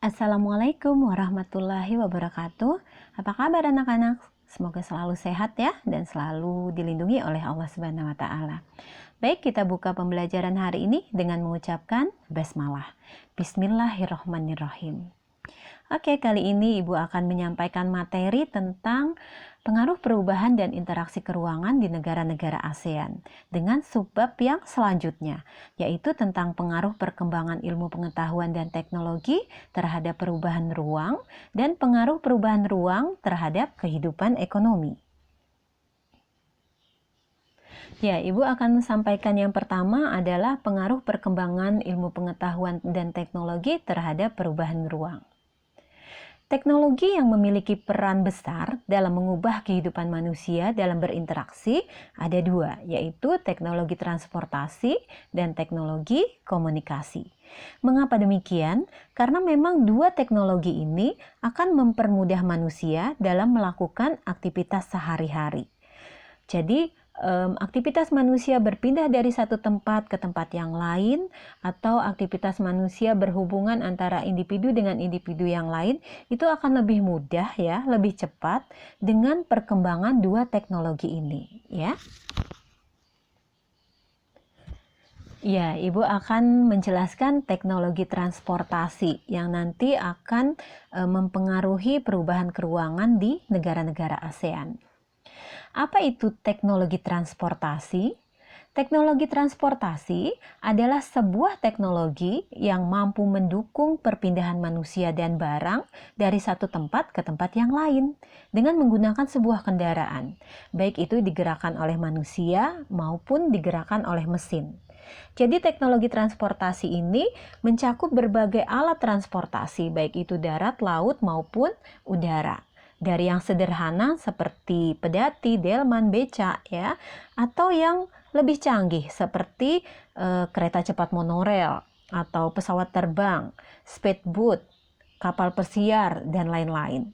Assalamualaikum warahmatullahi wabarakatuh. Apa kabar anak-anak? Semoga selalu sehat ya dan selalu dilindungi oleh Allah Subhanahu wa taala. Baik, kita buka pembelajaran hari ini dengan mengucapkan basmalah. Bismillahirrahmanirrahim. Oke, kali ini Ibu akan menyampaikan materi tentang pengaruh perubahan dan interaksi keruangan di negara-negara ASEAN dengan subbab yang selanjutnya, yaitu tentang pengaruh perkembangan ilmu pengetahuan dan teknologi terhadap perubahan ruang dan pengaruh perubahan ruang terhadap kehidupan ekonomi. Ya, Ibu akan sampaikan yang pertama adalah pengaruh perkembangan ilmu pengetahuan dan teknologi terhadap perubahan ruang. Teknologi yang memiliki peran besar dalam mengubah kehidupan manusia dalam berinteraksi ada dua, yaitu teknologi transportasi dan teknologi komunikasi. Mengapa demikian? Karena memang dua teknologi ini akan mempermudah manusia dalam melakukan aktivitas sehari-hari. Jadi, aktivitas manusia berpindah dari satu tempat ke tempat yang lain, atau aktivitas manusia berhubungan antara individu dengan individu yang lain, itu akan lebih mudah ya, lebih cepat dengan perkembangan dua teknologi ini, ya. Ya, Ibu akan menjelaskan teknologi transportasi yang nanti akan mempengaruhi perubahan keruangan di negara-negara ASEAN. Apa itu teknologi transportasi? Teknologi transportasi adalah sebuah teknologi yang mampu mendukung perpindahan manusia dan barang dari satu tempat ke tempat yang lain dengan menggunakan sebuah kendaraan, baik itu digerakkan oleh manusia maupun digerakkan oleh mesin. Jadi teknologi transportasi ini mencakup berbagai alat transportasi, baik itu darat, laut maupun udara. Dari yang sederhana seperti pedati, delman, becak ya, atau yang lebih canggih seperti kereta cepat monorail atau pesawat terbang, speedboat, kapal pesiar dan lain-lain.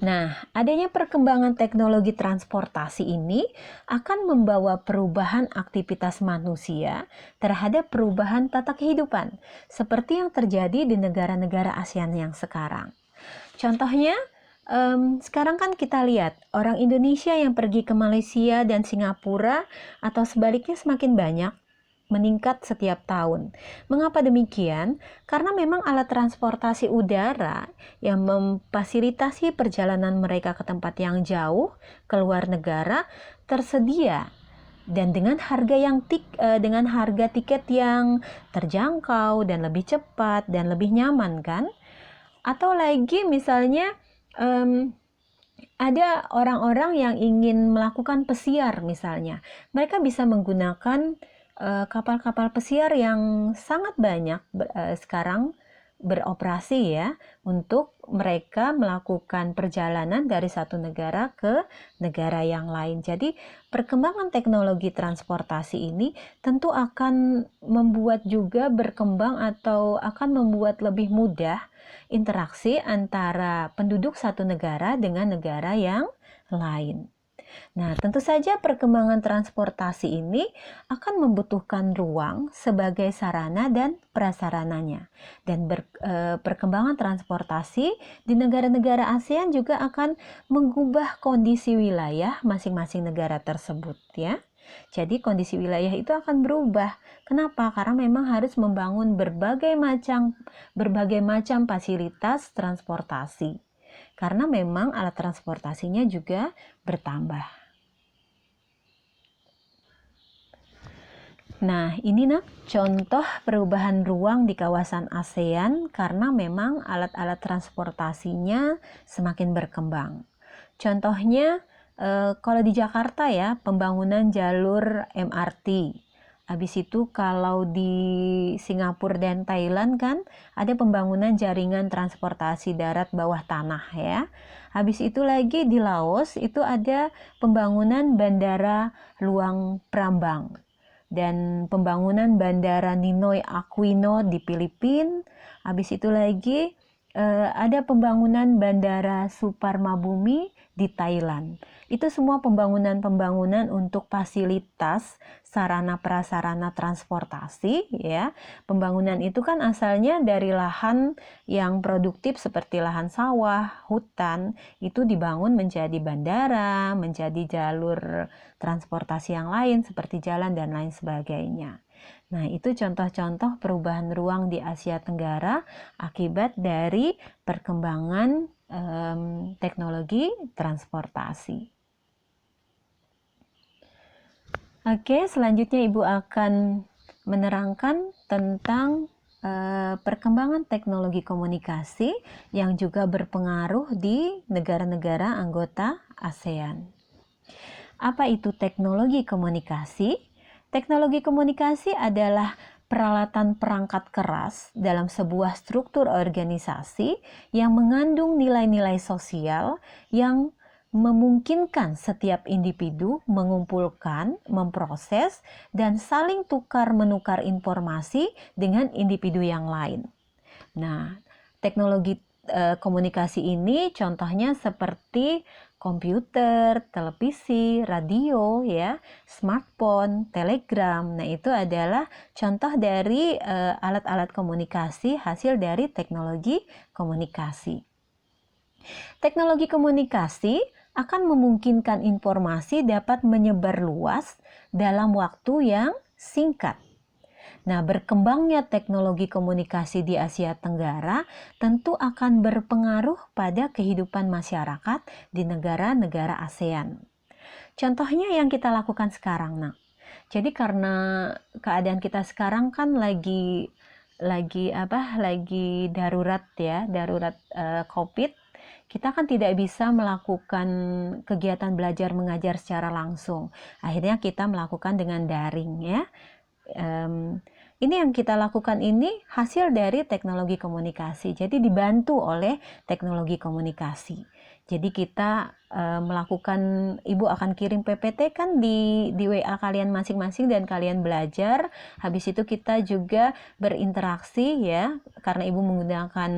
Nah, adanya perkembangan teknologi transportasi ini akan membawa perubahan aktivitas manusia terhadap perubahan tata kehidupan, seperti yang terjadi di negara-negara ASEAN yang sekarang. Contohnya, sekarang kan kita lihat orang Indonesia yang pergi ke Malaysia dan Singapura atau sebaliknya semakin banyak, meningkat setiap tahun. Mengapa demikian? Karena memang alat transportasi udara yang memfasilitasi perjalanan mereka ke tempat yang jauh, ke luar negara, tersedia dan dengan harga tiket yang terjangkau dan lebih cepat dan lebih nyaman kan? Atau lagi misalnya ada orang-orang yang ingin melakukan pesiar misalnya. Mereka bisa menggunakan kapal-kapal pesiar yang sangat banyak sekarang beroperasi ya, untuk mereka melakukan perjalanan dari satu negara ke negara yang lain. Jadi perkembangan teknologi transportasi ini tentu akan membuat juga berkembang atau akan membuat lebih mudah interaksi antara penduduk satu negara dengan negara yang lain. Nah, tentu saja perkembangan transportasi ini akan membutuhkan ruang sebagai sarana dan prasarananya. Dan perkembangan transportasi di negara-negara ASEAN juga akan mengubah kondisi wilayah masing-masing negara tersebut ya. Jadi kondisi wilayah itu akan berubah. Kenapa? Karena memang harus membangun berbagai macam fasilitas transportasi. Karena memang alat transportasinya juga bertambah. Nah, ini contoh perubahan ruang di kawasan ASEAN karena memang alat-alat transportasinya semakin berkembang. Contohnya, kalau di Jakarta ya, pembangunan jalur MRT. Habis itu kalau di Singapura dan Thailand kan ada pembangunan jaringan transportasi darat bawah tanah ya. Habis itu lagi di Laos itu ada pembangunan bandara Luang Prabang dan pembangunan bandara Ninoy Aquino di Filipina. Habis itu lagi ada pembangunan Bandara Suparmabumi di Thailand. Itu semua pembangunan-pembangunan untuk fasilitas sarana prasarana transportasi ya. Pembangunan itu kan asalnya dari lahan yang produktif seperti lahan sawah, hutan, itu dibangun menjadi bandara, menjadi jalur transportasi yang lain seperti jalan dan lain sebagainya. Nah, itu contoh-contoh perubahan ruang di Asia Tenggara akibat dari perkembangan teknologi transportasi. Oke, selanjutnya Ibu akan menerangkan tentang perkembangan teknologi komunikasi yang juga berpengaruh di negara-negara anggota ASEAN. Apa itu teknologi komunikasi? Teknologi komunikasi adalah peralatan perangkat keras dalam sebuah struktur organisasi yang mengandung nilai-nilai sosial yang memungkinkan setiap individu mengumpulkan, memproses, dan saling tukar-menukar informasi dengan individu yang lain. Nah, teknologi komunikasi ini contohnya seperti komputer, televisi, radio ya, smartphone, telegram. Nah, itu adalah contoh dari alat-alat komunikasi hasil dari teknologi komunikasi. Teknologi komunikasi akan memungkinkan informasi dapat menyebar luas dalam waktu yang singkat. Nah, berkembangnya teknologi komunikasi di Asia Tenggara tentu akan berpengaruh pada kehidupan masyarakat di negara-negara ASEAN. Contohnya yang kita lakukan sekarang, nah. Jadi karena keadaan kita sekarang kan lagi darurat ya, darurat COVID. Kita kan tidak bisa melakukan kegiatan belajar mengajar secara langsung. Akhirnya kita melakukan dengan daring ya. Ini yang kita lakukan ini hasil dari teknologi komunikasi. Jadi dibantu oleh teknologi komunikasi. Jadi kita melakukan, Ibu akan kirim PPT kan di WA kalian masing-masing dan kalian belajar. Habis itu kita juga berinteraksi ya, karena Ibu menggunakan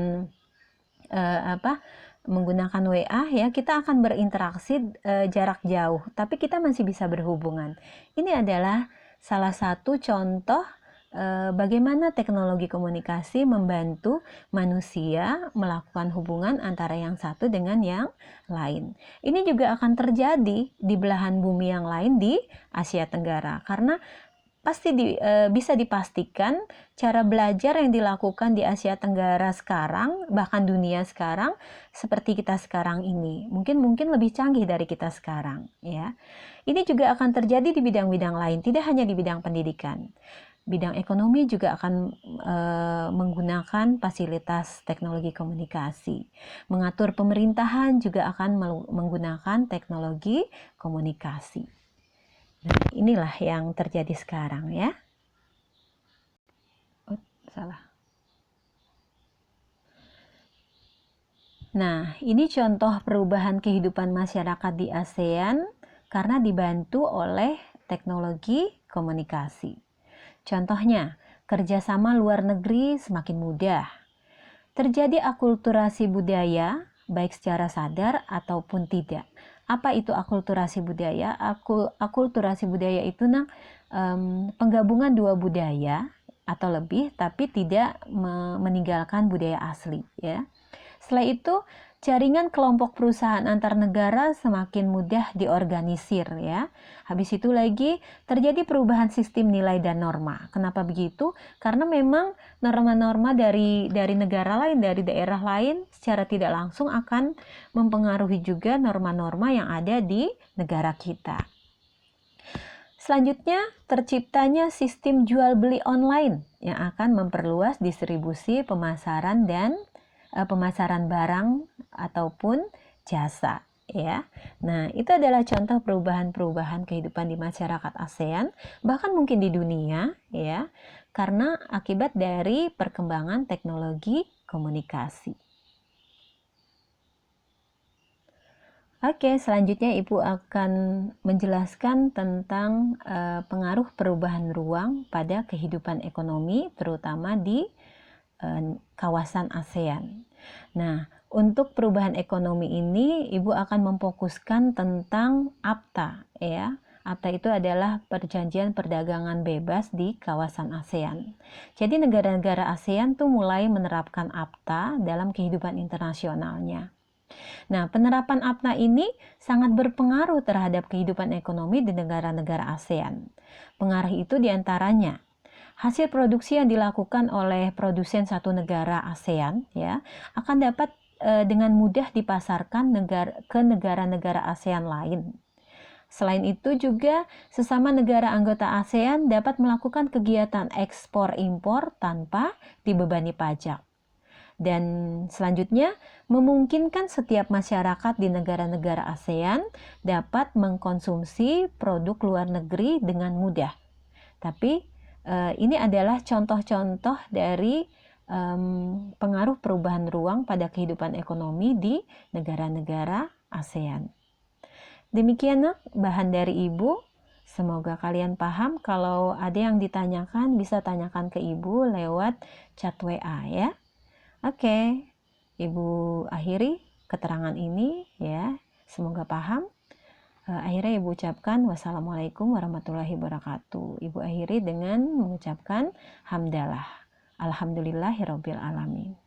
menggunakan WA ya, kita akan berinteraksi jarak jauh, tapi kita masih bisa berhubungan. Ini adalah salah satu contoh bagaimana teknologi komunikasi membantu manusia melakukan hubungan antara yang satu dengan yang lain. Ini juga akan terjadi di belahan bumi yang lain di Asia Tenggara, karena pasti bisa dipastikan cara belajar yang dilakukan di Asia Tenggara sekarang, bahkan dunia sekarang, seperti kita sekarang ini. Mungkin lebih canggih dari kita sekarang. Ya. Ini juga akan terjadi di bidang-bidang lain, tidak hanya di bidang pendidikan. Bidang ekonomi juga akan menggunakan fasilitas teknologi komunikasi. Mengatur pemerintahan juga akan menggunakan teknologi komunikasi. Nah, inilah yang terjadi sekarang ya. Salah. Nah, ini contoh perubahan kehidupan masyarakat di ASEAN karena dibantu oleh teknologi komunikasi. Contohnya, kerjasama luar negeri semakin mudah. Terjadi akulturasi budaya, baik secara sadar ataupun tidak. Apa itu akulturasi budaya? Akulturasi budaya itu penggabungan dua budaya atau lebih, tapi tidak meninggalkan budaya asli. Ya. Setelah itu, jaringan kelompok perusahaan antar negara semakin mudah diorganisir ya. Habis itu lagi terjadi perubahan sistem nilai dan norma. Kenapa begitu? Karena memang norma-norma dari negara lain, dari daerah lain secara tidak langsung akan mempengaruhi juga norma-norma yang ada di negara kita. Selanjutnya, terciptanya sistem jual beli online yang akan memperluas distribusi pemasaran dan pemasaran barang ataupun jasa ya. Nah, itu adalah contoh perubahan-perubahan kehidupan di masyarakat ASEAN, bahkan mungkin di dunia ya, karena akibat dari perkembangan teknologi komunikasi. Oke, selanjutnya Ibu akan menjelaskan tentang pengaruh perubahan ruang pada kehidupan ekonomi, terutama di kawasan ASEAN. Nah, untuk perubahan ekonomi ini, Ibu akan memfokuskan tentang APTA, ya. APTA itu adalah Perjanjian Perdagangan Bebas di kawasan ASEAN. Jadi negara-negara ASEAN tuh mulai menerapkan APTA dalam kehidupan internasionalnya. Nah, penerapan APTA ini sangat berpengaruh terhadap kehidupan ekonomi di negara-negara ASEAN. Pengaruh itu diantaranya hasil produksi yang dilakukan oleh produsen satu negara ASEAN ya akan dapat dengan mudah dipasarkan ke negara-negara ASEAN lain. Selain itu juga sesama negara anggota ASEAN dapat melakukan kegiatan ekspor impor tanpa dibebani pajak. Dan selanjutnya memungkinkan setiap masyarakat di negara-negara ASEAN dapat mengkonsumsi produk luar negeri dengan mudah. Tapi ini adalah contoh-contoh dari pengaruh perubahan ruang pada kehidupan ekonomi di negara-negara ASEAN. Demikian bahan dari Ibu. Semoga kalian paham. Kalau ada yang ditanyakan bisa tanyakan ke Ibu lewat chat WA ya. Oke, Ibu akhiri keterangan ini ya. Semoga paham. Akhirnya Ibu ucapkan wassalamualaikum warahmatullahi wabarakatuh. Ibu akhiri dengan mengucapkan hamdalah. Alhamdulillahirabbil alamin.